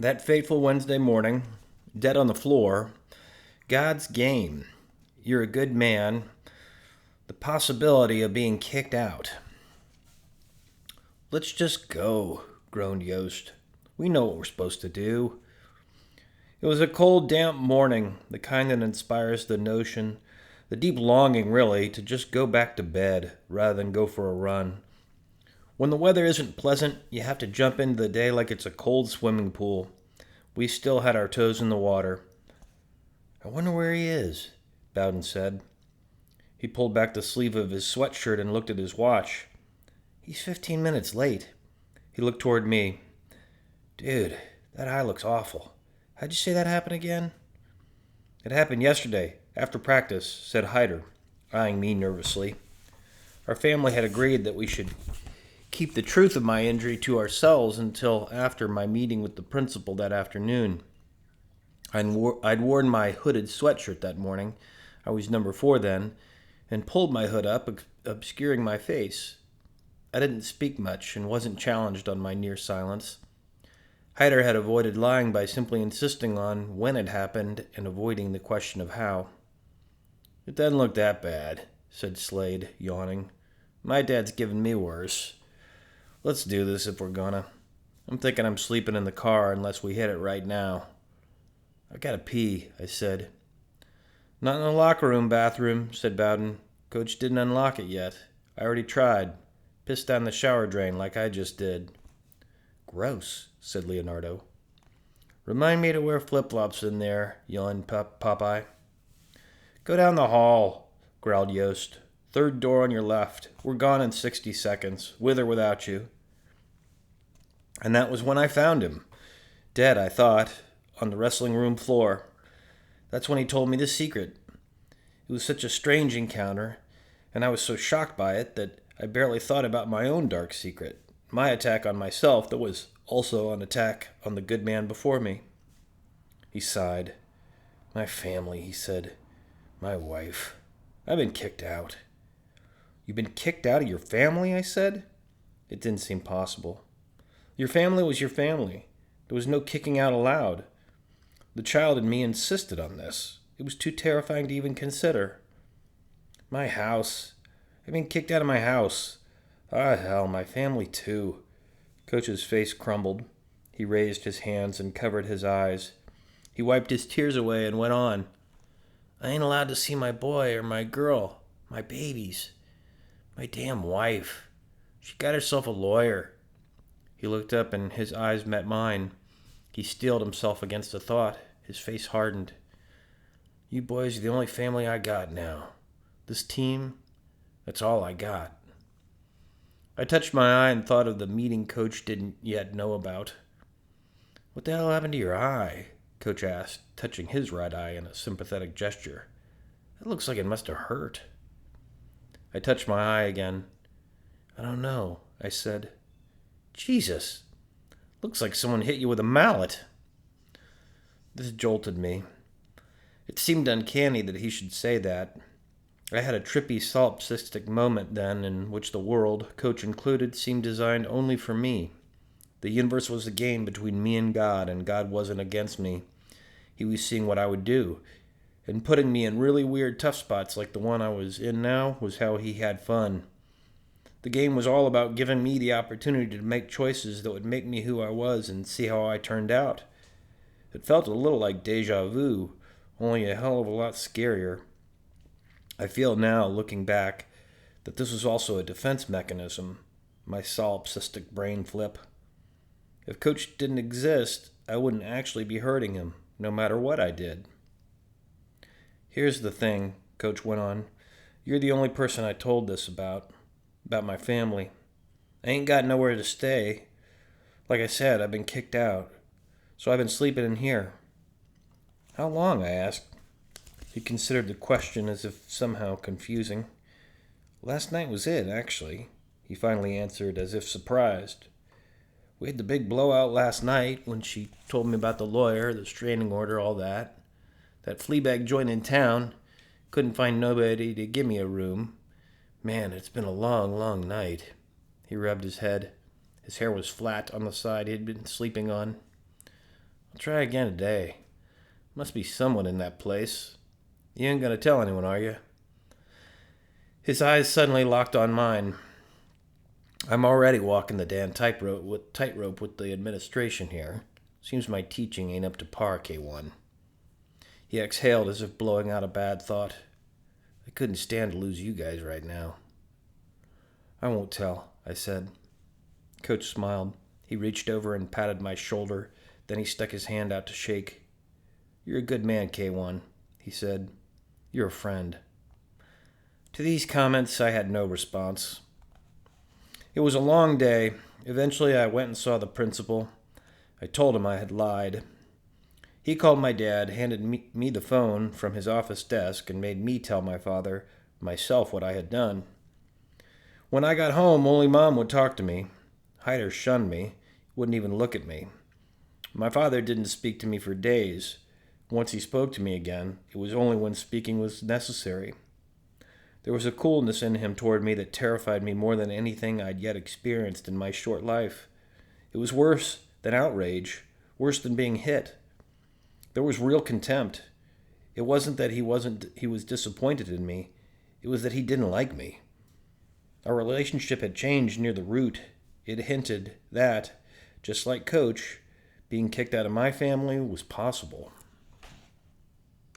That fateful Wednesday morning, dead on the floor, God's game. You're a good man. The possibility of being kicked out. Let's just go, groaned Yost. We know what we're supposed to do. It was a cold, damp morning, the kind that inspires the notion, the deep longing, really, to just go back to bed rather than go for a run. When the weather isn't pleasant, you have to jump into the day like it's a cold swimming pool. We still had our toes in the water. I wonder where he is, Bowden said. He pulled back the sleeve of his sweatshirt and looked at his watch. He's 15 minutes late. He looked toward me. Dude, that eye looks awful. How'd you say that happened again? It happened yesterday, after practice, said Hyder, eyeing me nervously. Our family had agreed that we should keep the truth of my injury to ourselves until after my meeting with the principal that afternoon. I'd worn my hooded sweatshirt that morning. I was number 4 then, and pulled my hood up, obscuring my face. I didn't speak much and wasn't challenged on my near silence. Hyder had avoided lying by simply insisting on when it happened and avoiding the question of how. It doesn't look that bad, said Slade, yawning. My dad's given me worse. Let's do this if we're gonna. I'm thinking I'm sleeping in the car unless we hit it right now. I gotta pee, I said. Not in the locker room bathroom, said Bowden. Coach didn't unlock it yet. I already tried. Pissed down the shower drain like I just did. Gross, said Leonardo. Remind me to wear flip-flops in there, yawned Popeye. Go down the hall, growled Yost. 3rd door on your left. We're gone in 60 seconds, with or without you. And that was when I found him. Dead, I thought, on the wrestling room floor. That's when he told me the secret. It was such a strange encounter, and I was so shocked by it that I barely thought about my own dark secret, my attack on myself that was also an attack on the good man before me. He sighed. My family, he said. My wife. I've been kicked out. You've been kicked out of your family, I said. It didn't seem possible. Your family was your family. There was no kicking out allowed. The child in me insisted on this. It was too terrifying to even consider. My house. I've been kicked out of my house. Ah, hell, my family too. Coach's face crumbled. He raised his hands and covered his eyes. He wiped his tears away and went on. I ain't allowed to see my boy or my girl, my babies. My damn wife. She got herself a lawyer. He looked up and his eyes met mine. He steeled himself against the thought. His face hardened. You boys are the only family I got now. This team, that's all I got. I touched my eye and thought of the meeting Coach didn't yet know about. What the hell happened to your eye? Coach asked, touching his right eye in a sympathetic gesture. It looks like it must have hurt. I touched my eye again. I don't know, I said. Jesus, looks like someone hit you with a mallet. This jolted me. It seemed uncanny that he should say that. I had a trippy solipsistic moment then in which the world, Coach included, seemed designed only for me. The universe was a game between me and God wasn't against me. He was seeing what I would do, and putting me in really weird tough spots like the one I was in now was how he had fun. The game was all about giving me the opportunity to make choices that would make me who I was and see how I turned out. It felt a little like deja vu, only a hell of a lot scarier. I feel now, looking back, that this was also a defense mechanism, my solipsistic brain flip. If Coach didn't exist, I wouldn't actually be hurting him, no matter what I did. Here's the thing, Coach went on. You're the only person I told this about my family. I ain't got nowhere to stay. Like I said, I've been kicked out, so I've been sleeping in here. How long? I asked. He considered the question as if somehow confusing. Last night was it, actually, he finally answered as if surprised. We had the big blowout last night when she told me about the lawyer, the restraining order, all that. That fleabag joint in town. Couldn't find nobody to give me a room. Man, it's been a long, long night. He rubbed his head. His hair was flat on the side he had been sleeping on. I'll try again today. Must be someone in that place. You ain't gonna tell anyone, are you? His eyes suddenly locked on mine. I'm already walking the damn tightrope with the administration here. Seems my teaching ain't up to par, K1. He exhaled as if blowing out a bad thought. I couldn't stand to lose you guys right now. I won't tell, I said. Coach smiled. He reached over and patted my shoulder. Then he stuck his hand out to shake. You're a good man, K1, he said. You're a friend. To these comments, I had no response. It was a long day. Eventually, I went and saw the principal. I told him I had lied. He called my dad, handed me the phone from his office desk, and made me tell my father myself what I had done. When I got home, only Mom would talk to me. Hyder shunned me, wouldn't even look at me. My father didn't speak to me for days. Once he spoke to me again, it was only when speaking was necessary. There was a coolness in him toward me that terrified me more than anything I'd yet experienced in my short life. It was worse than outrage, worse than being hit. There was real contempt. It wasn't that he was disappointed in me. It was that he didn't like me. Our relationship had changed near the root. It hinted that, just like Coach, being kicked out of my family was possible.